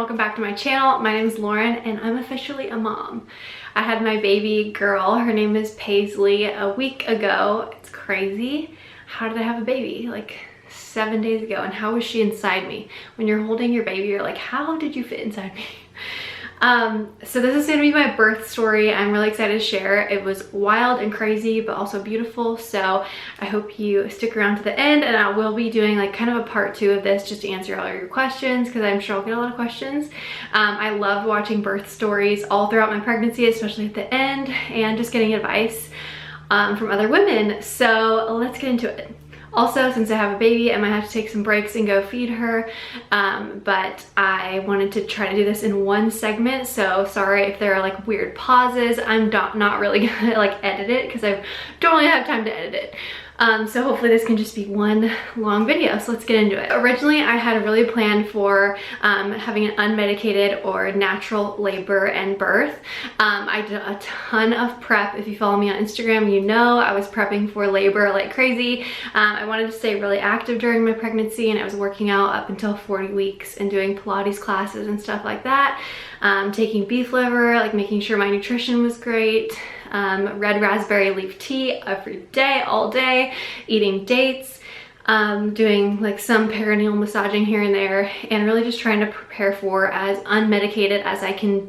welcome back to my channel. My name is Lauren and I'm officially a mom. I had my baby girl, her name is Paisley, a week ago. It's crazy. How did I have a baby? Like 7 days ago, and how was she inside me? When you're holding your baby, you're like, how did you fit inside me? So this is gonna be my birth story. I'm really excited to share. It was wild and crazy, but also beautiful. So I hope you stick around to the end, and I will be doing like kind of a part 2 of this just to answer all your questions, because I'm sure I'll get a lot of questions. I love watching birth stories all throughout my pregnancy, especially at the end, and just getting advice from other women. So let's get into it. Also, since I have a baby, I might have to take some breaks and go feed her, but I wanted to try to do this in one segment, so sorry if there are like weird pauses. I'm not really gonna like edit it because I don't really have time to edit it. So hopefully this can just be one long video, so let's get into it. Originally, I had really planned for having an unmedicated or natural labor and birth. I did a ton of prep. If you follow me on Instagram, you know I was prepping for labor like crazy. I wanted to stay really active during my pregnancy, and I was working out up until 40 weeks and doing Pilates classes and stuff like that. Taking beef liver, like making sure my nutrition was great. Red raspberry leaf tea every day, all day, eating dates, doing like some perineal massaging here and there, and really just trying to prepare for as unmedicated as I can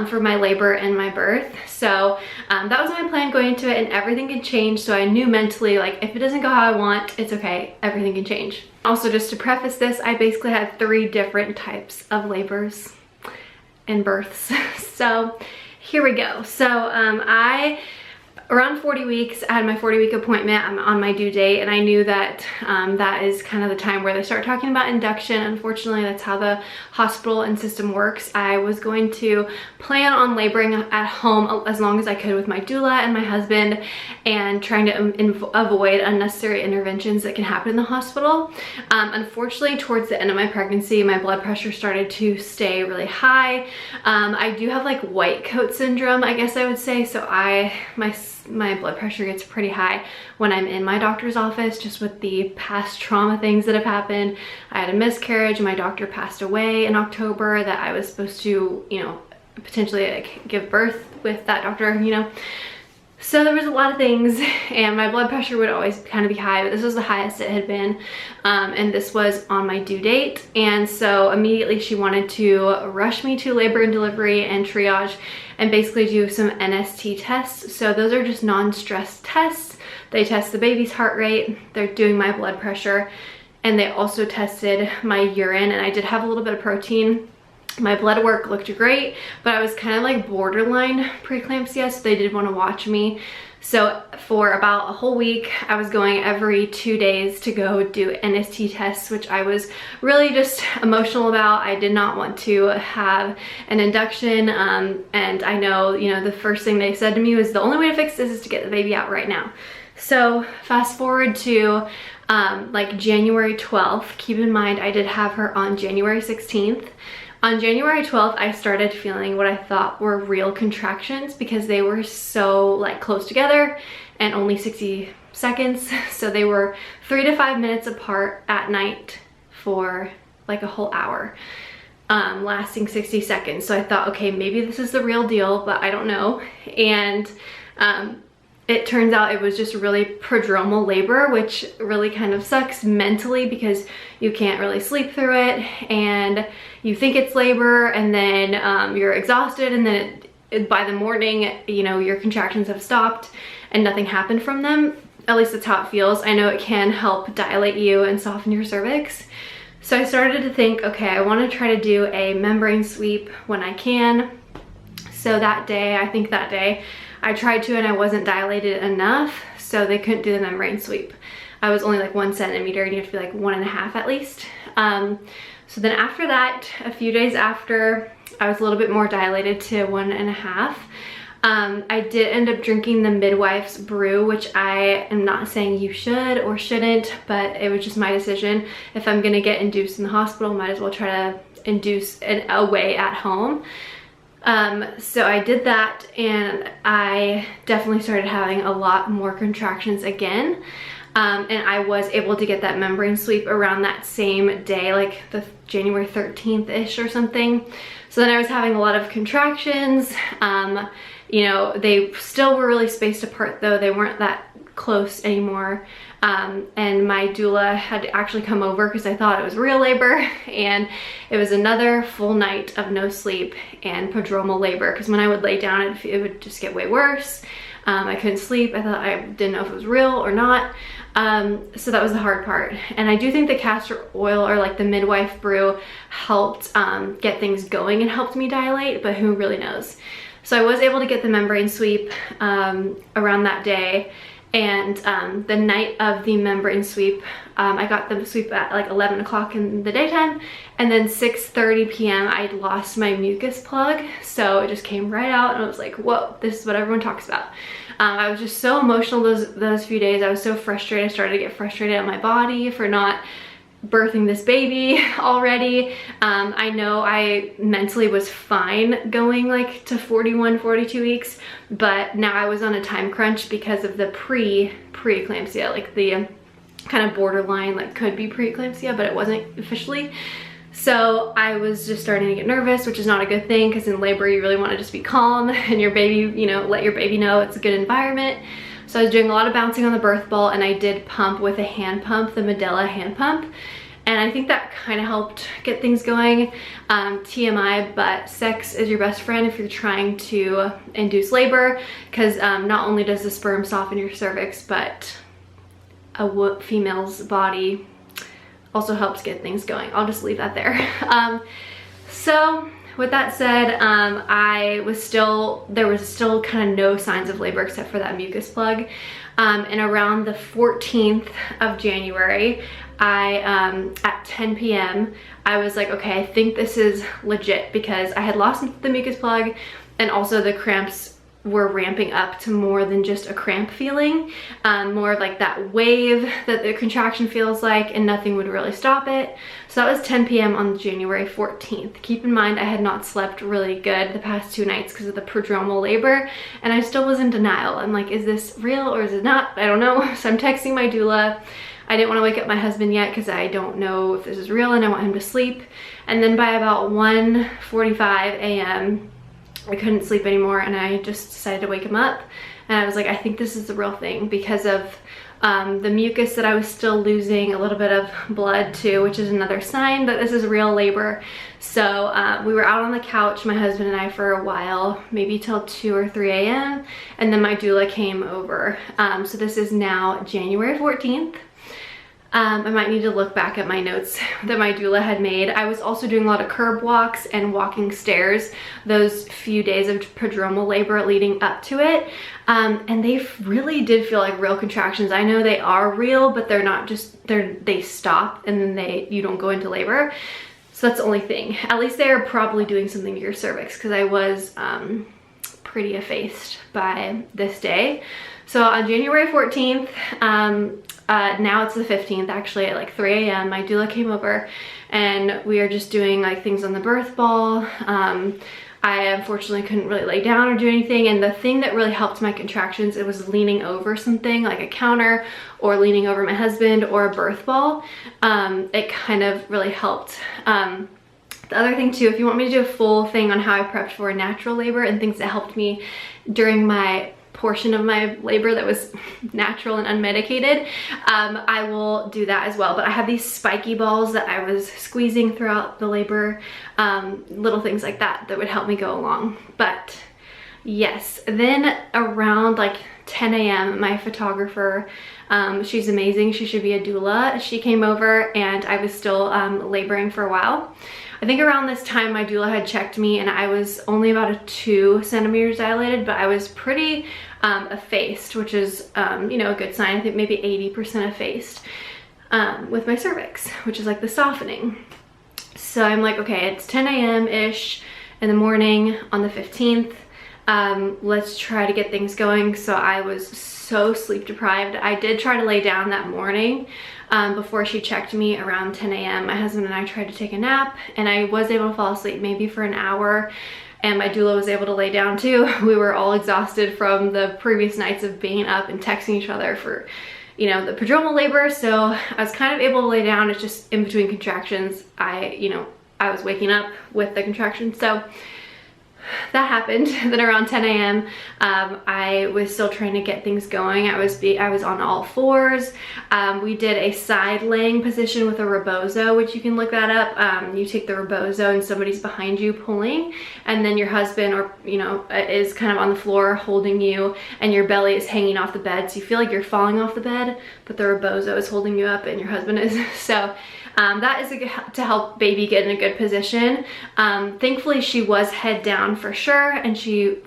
for my labor and my birth. So that was my plan going into it, and everything can change. So I knew mentally, like, if it doesn't go how I want, it's okay, everything can change. Also, just to preface this, I basically had 3 different types of labors and births. So here we go. So around 40 weeks, I had my 40-week appointment. I'm on my due date, and I knew that that is kind of the time where they start talking about induction. Unfortunately, that's how the hospital and system works. I was going to plan on laboring at home as long as I could with my doula and my husband, and trying to avoid unnecessary interventions that can happen in the hospital. Unfortunately, towards the end of my pregnancy, my blood pressure started to stay really high. I do have like white coat syndrome, I guess I would say. So my blood pressure gets pretty high when I'm in my doctor's office, just with the past trauma things that have happened. I had a miscarriage, and my doctor passed away in October that I was supposed to, you know, potentially like give birth with that doctor, you know. So there was a lot of things, and my blood pressure would always kind of be high, but this was the highest it had been, and this was on my due date. And so immediately she wanted to rush me to labor and delivery and triage, and basically do some NST tests. So those are just non-stress tests. They test the baby's heart rate, they're doing my blood pressure, and they also tested my urine, and I did have a little bit of protein. My blood work looked great, but I was kind of like borderline preeclampsia, so they did want to watch me. So for about a whole week, I was going every 2 days to go do NST tests, which I was really just emotional about. I did not want to have an induction, and I know, you know, the first thing they said to me was the only way to fix this is to get the baby out right now. So fast forward to like January 12th. Keep in mind, I did have her on January 16th. On January 12th, I started feeling what I thought were real contractions, because they were so like close together and only 60 seconds. So they were 3 to 5 minutes apart at night for like a whole hour, lasting 60 seconds. So I thought, okay, maybe this is the real deal, but I don't know. And it turns out it was just really prodromal labor, which really kind of sucks mentally, because you can't really sleep through it, and you think it's labor, and then you're exhausted, and then by the morning, you know, your contractions have stopped and nothing happened from them. At least that's how it feels. I know it can help dilate you and soften your cervix. So I started to think, okay, I want to try to do a membrane sweep when I can. So that day, I think that day, I tried to, and I wasn't dilated enough, so they couldn't do the membrane sweep. I was only like 1 centimeter, and you have to be like 1.5 at least. So then after that, a few days after, I was a little bit more dilated to 1.5. I did end up drinking the midwife's brew, which I am not saying you should or shouldn't, but it was just my decision. If I'm gonna get induced in the hospital, might as well try to induce a way at home. So I did that, and I definitely started having a lot more contractions again. And I was able to get that membrane sweep around that same day, like the January 13th-ish or something. So then I was having a lot of contractions. You know, they still were really spaced apart though. They weren't that close anymore. And my doula had to actually come over because I thought it was real labor, and it was another full night of no sleep and prodromal labor, because when I would lay down it would just get way worse. I couldn't sleep. I didn't know if it was real or not. So that was the hard part. And I do think the castor oil or like the midwife brew helped get things going and helped me dilate, but who really knows. So I was able to get the membrane sweep around that day. And the night of the membrane sweep, I got the sweep at like 11 o'clock in the daytime, and then 6:30 p.m. I'd lost my mucus plug, so it just came right out, and I was like, whoa, this is what everyone talks about. I was just so emotional those few days. I was so frustrated. I started to get frustrated at my body for not birthing this baby already. I know I mentally was fine going like to 41, 42 weeks, but now I was on a time crunch because of the pre-eclampsia, like the kind of borderline, like could be pre-eclampsia, but it wasn't officially. So I was just starting to get nervous, which is not a good thing, because in labor you really want to just be calm and your baby, you know, let your baby know it's a good environment. So I was doing a lot of bouncing on the birth ball, and I did pump with a hand pump, the Medela hand pump. And I think that kind of helped get things going. TMI, but sex is your best friend if you're trying to induce labor, because not only does the sperm soften your cervix, but a female's body also helps get things going. I'll just leave that there. So with that said, there was still kind of no signs of labor except for that mucus plug. And around the 14th of January, at 10 p.m., I was like, okay, I think this is legit, because I had lost the mucus plug, and also the cramps were ramping up to more than just a cramp feeling, more of like that wave that the contraction feels like, and nothing would really stop it. So that was 10 p.m. on January 14th. Keep in mind, I had not slept really good the past 2 nights because of the prodromal labor, and I still was in denial. I'm like, is this real or is it not? I don't know. So I'm texting my doula. I didn't want to wake up my husband yet because I don't know if this is real and I want him to sleep. And then by about 1:45 a.m., I couldn't sleep anymore, and I just decided to wake him up. And I was like, I think this is the real thing, because of the mucus that I was still losing, a little bit of blood too, which is another sign that this is real labor. So we were out on the couch, my husband and I, for a while, maybe till 2 or 3 a.m. And then my doula came over. So this is now January 14th. I might need to look back at my notes that my doula had made. I was also doing a lot of curb walks and walking stairs those few days of prodromal labor leading up to it. And they really did feel like real contractions. I know they are real, but they're not just, they stop and then you don't go into labor. So that's the only thing. At least they are probably doing something to your cervix, because I was pretty effaced by this day. So on January 14th, now it's the 15th, actually, at like 3 a.m. my doula came over, and we are just doing like things on the birth ball. I unfortunately couldn't really lay down or do anything, and the thing that really helped my contractions, it was leaning over something like a counter, or leaning over my husband, or a birth ball. It kind of really helped. The other thing too, if you want me to do a full thing on how I prepped for natural labor and things that helped me during my portion of my labor that was natural and unmedicated, I will do that as well. But I have these spiky balls that I was squeezing throughout the labor, little things like that that would help me go along. But yes, then around like 10 a.m. my photographer, she's amazing, she should be a doula, she came over, and I was still laboring for a while. I think around this time my doula had checked me, and I was only about 2 centimeters dilated, but I was pretty effaced, which is you know, a good sign. I think maybe 80% effaced with my cervix, which is like the softening. So I'm like, okay, it's 10 a.m. ish in the morning on the 15th. Let's try to get things going. So I was so sleep deprived. I did try to lay down that morning before she checked me around 10 a.m. My husband and I tried to take a nap, and I was able to fall asleep maybe for an hour, and my doula was able to lay down too. We were all exhausted from the previous nights of being up and texting each other for, you know, the prodromal labor. So I was kind of able to lay down. It's just in between contractions, I was waking up with the contractions. So that happened. Then around 10 a.m. I was still trying to get things going. I was on all fours. We did a side laying position with a rebozo, which you can look that up. You take the rebozo and somebody's behind you pulling, and then your husband or is kind of on the floor holding you, and your belly is hanging off the bed, so you feel like you're falling off the bed, but the rebozo is holding you up and your husband is. So that is to help baby get in a good position. Thankfully she was head down for sure, and she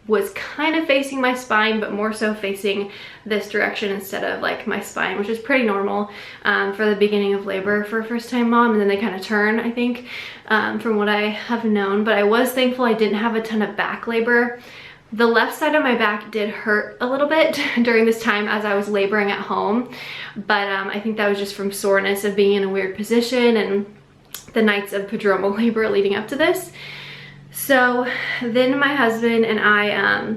was kind of facing my spine, but more so facing this direction instead of like my spine, which is pretty normal for the beginning of labor for a first-time mom. And then they kind of turn, I think, from what I have known. But I was thankful I didn't have a ton of back labor. The left side of my back did hurt a little bit during this time as I was laboring at home, but I think that was just from soreness of being in a weird position and the nights of prodromal labor leading up to this. So then my husband and I,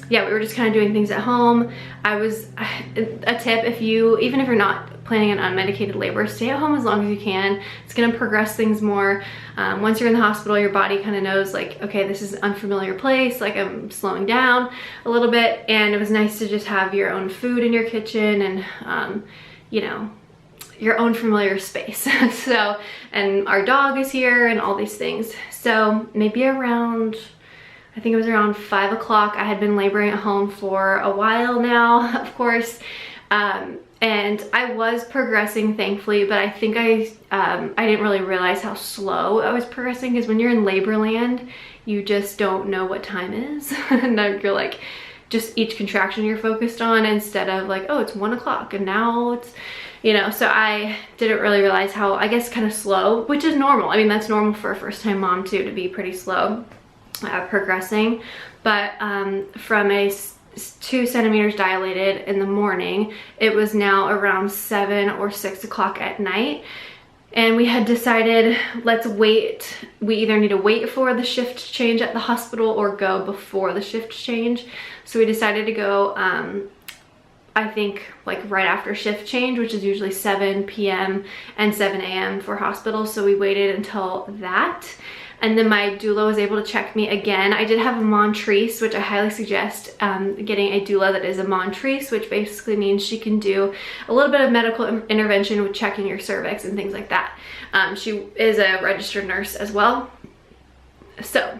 we were just kind of doing things at home. A tip, even if you're not planning on unmedicated labor, stay at home as long as you can. It's gonna progress things more. Once you're in the hospital, your body kind of knows like, okay, this is an unfamiliar place, like I'm slowing down a little bit. And it was nice to just have your own food in your kitchen and, your own familiar space. So, and our dog is here and all these things. So maybe around, I think it was around 5 o'clock. I had been laboring at home for a while now, of course. And I was progressing, thankfully, but I think I didn't really realize how slow I was progressing, because when you're in labor land, you just don't know what time is. And you're like, just each contraction you're focused on, instead of like, oh, it's 1 o'clock and now it's, so I didn't really realize how, I guess, kind of slow, which is normal. I mean, that's normal for a first-time mom too, to be pretty slow progressing. But from a 2 centimeters dilated in the morning, it was now around 7 or 6 o'clock at night. And we had decided, let's wait. We either need to wait for the shift change at the hospital or go before the shift change. So we decided to go, I think like right after shift change, which is usually 7 p.m. and 7 a.m. for hospitals. So we waited until that. And then my doula was able to check me again. I did have a Montrese, which I highly suggest getting a doula that is a Montrese, which basically means she can do a little bit of medical intervention with checking your cervix and things like that. She is a registered nurse as well. So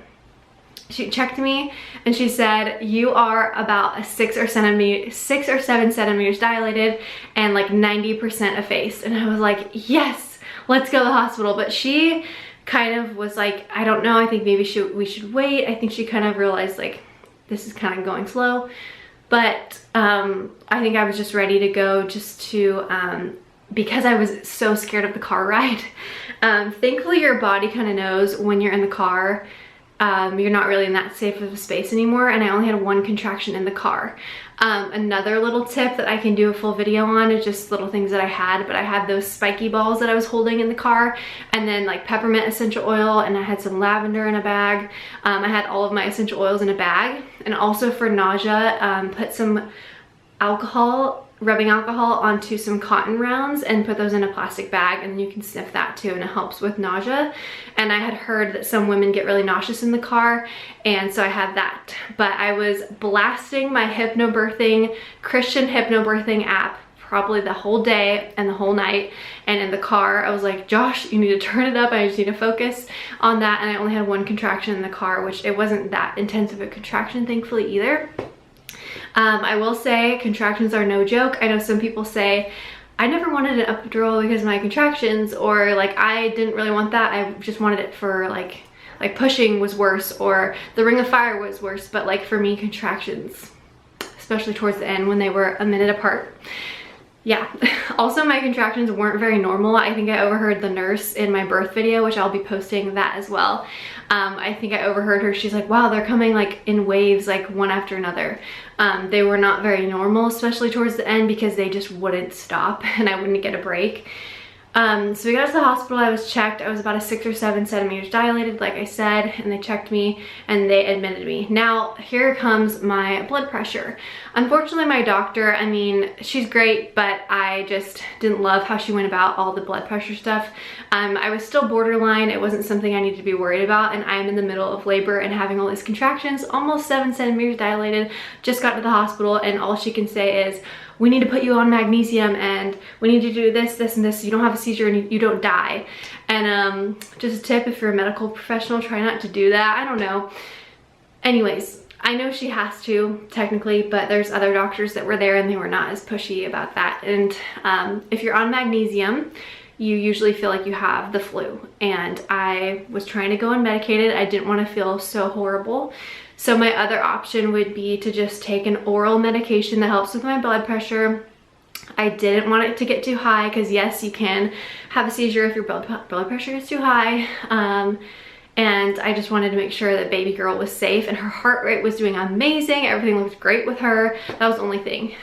she checked me and she said, you are about 6 or 7 centimeters dilated and like 90% effaced. And I was like, yes, let's go to the hospital. But she kind of was like, I don't know, I think maybe we should wait. I think she kind of realized like this is kind of going slow. But I think I was just ready to go, just to because I was so scared of the car ride. Thankfully your body kind of knows when you're in the car, you're not really in that safe of a space anymore. And I only had 1 contraction in the car. Another little tip that I can do a full video on is just little things that I had, but I had those spiky balls that I was holding in the car, and then like peppermint essential oil, and I had some lavender in a bag. I had all of my essential oils in a bag. And also for nausea, put some rubbing alcohol onto some cotton rounds and put those in a plastic bag, and then you can sniff that too, and it helps with nausea. And I had heard that some women get really nauseous in the car, and so I had that. But I was blasting my Christian hypnobirthing app probably the whole day and the whole night. And in the car I was like, Josh, you need to turn it up, I just need to focus on that. And I only had 1 contraction in the car, which it wasn't that intense of a contraction, thankfully, either. I will say contractions are no joke. I know some people say, I never wanted an epidural because of my contractions, or like I didn't really want that, I just wanted it for like pushing was worse, or the ring of fire was worse. But like for me, contractions, especially towards the end when they were a minute apart, yeah. Also, my contractions weren't very normal. I think I overheard the nurse in my birth video, which I'll be posting that as well. I think I overheard her. She's like, wow, they're coming like in waves, like one after another. They were not very normal, especially towards the end, because they just wouldn't stop and I wouldn't get a break. So we got to the hospital, I was checked, I was about a 6 or 7 centimeters dilated, like I said, and they checked me and they admitted me. Now, here comes my blood pressure. Unfortunately, my doctor, I mean, she's great, but I just didn't love how she went about all the blood pressure stuff. I was still borderline, it wasn't something I needed to be worried about, and I'm in the middle of labor and having all these contractions, almost 7 centimeters dilated, just got to the hospital, and all she can say is, we need to put you on magnesium and we need to do this, this, and this so you don't have a seizure and you don't die. And just a tip, if you're a medical professional, try not to do that. I don't know. Anyways, I know she has to technically, but there's other doctors that were there and they were not as pushy about that. And if you're on magnesium, you usually feel like you have the flu. And I was trying to go unmedicated. I didn't want to feel so horrible. So my other option would be to just take an oral medication that helps with my blood pressure. I didn't want it to get too high because yes, you can have a seizure if your blood pressure is too high. And I just wanted to make sure that baby girl was safe and her heart rate was doing amazing. Everything looked great with her. That was the only thing.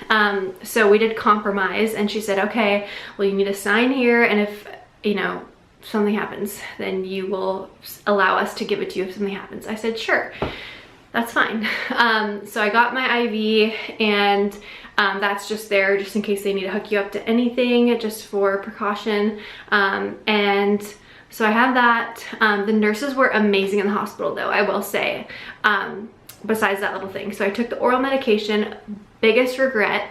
So we did compromise and she said, okay, well, you need to sign here. And if, you know, something happens, then you will allow us to give it to you if something happens. I said, sure. That's fine. So I got my IV and that's just there just in case they need to hook you up to anything, just for precaution. And so I had that. The nurses were amazing in the hospital though, I will say, besides that little thing. So I took the oral medication. Biggest regret,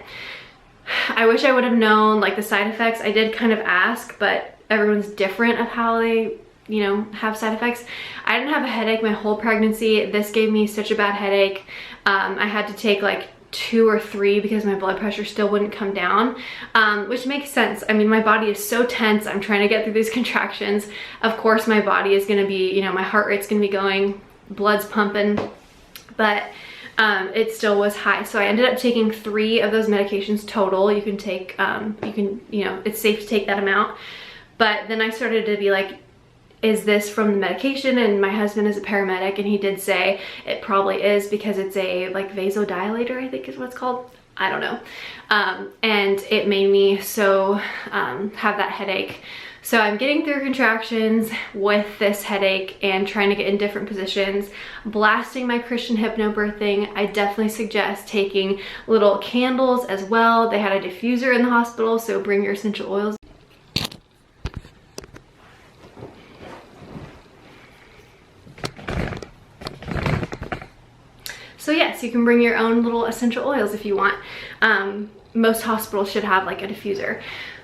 I wish I would have known like the side effects. I did kind of ask, but everyone's different of how they, you know, have side effects. I didn't have a headache my whole pregnancy. This gave me such a bad headache. I had to take like 2 or 3 because my blood pressure still wouldn't come down, which makes sense. I mean, my body is so tense. I'm trying to get through these contractions. Of course, my body is going to be, you know, my heart rate's going to be going, blood's pumping, but it still was high. So I ended up taking 3 of those medications total. You can take, you know, it's safe to take that amount. But then I started to be like, is this from the medication? And my husband is a paramedic and he did say it probably is because it's a like vasodilator, I think is what it's called. I don't know. And it made me so have that headache. So I'm getting through contractions with this headache and trying to get in different positions, blasting my Christian hypnobirthing. I definitely suggest taking little candles as well. They had a diffuser in the hospital, so bring your essential oils. So yes, you can bring your own little essential oils if you want. Most hospitals should have like a diffuser.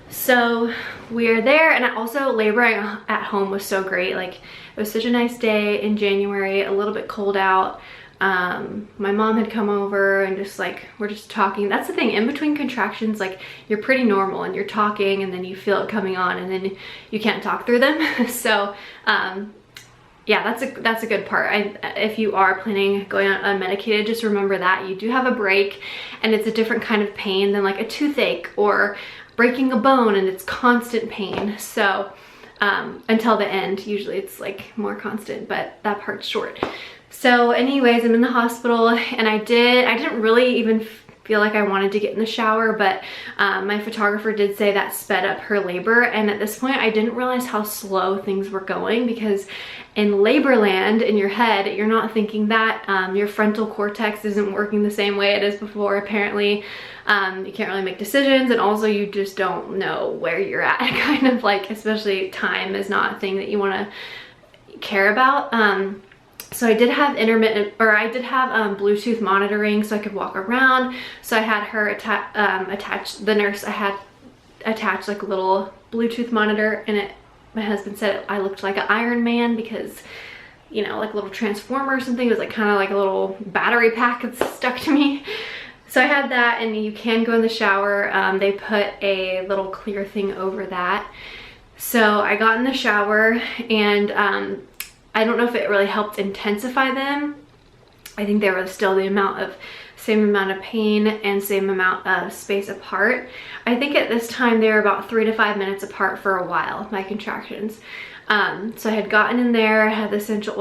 So we're there, and also laboring at home was so great. Like, it was such a nice day in January, a little bit cold out. My mom had come over and just like, we're just talking. That's the thing, in between contractions, like you're pretty normal and you're talking and then you feel it coming on and then you can't talk through them. So yeah, that's a good part. If you are planning going on unmedicated, just remember that you do have a break and it's a different kind of pain than like a toothache or breaking a bone and it's constant pain. So until the end, usually it's like more constant, but that part's short. So anyways, I'm in the hospital and I didn't really even feel like I wanted to get in the shower, but my photographer did say that sped up her labor. And at this point I didn't realize how slow things were going, because in labor land, in your head, you're not thinking that. Your frontal cortex isn't working the same way it is before, apparently. You can't really make decisions, and also you just don't know where you're at, kind of like, especially time is not a thing that you want to care about. So I did have Bluetooth monitoring so I could walk around. So I had her attach, the nurse I had attached like a little Bluetooth monitor, and my husband said I looked like an Iron Man because, you know, like a little transformer or something. It was like kind of like a little battery pack that's stuck to me. So I had that, and you can go in the shower. They put a little clear thing over that. So I got in the shower, and I don't know if it really helped intensify them. I think they were still the same amount of pain and same amount of space apart. I think at this time they were about 3 to 5 minutes apart for a while, my contractions. So I had gotten in there, had the essential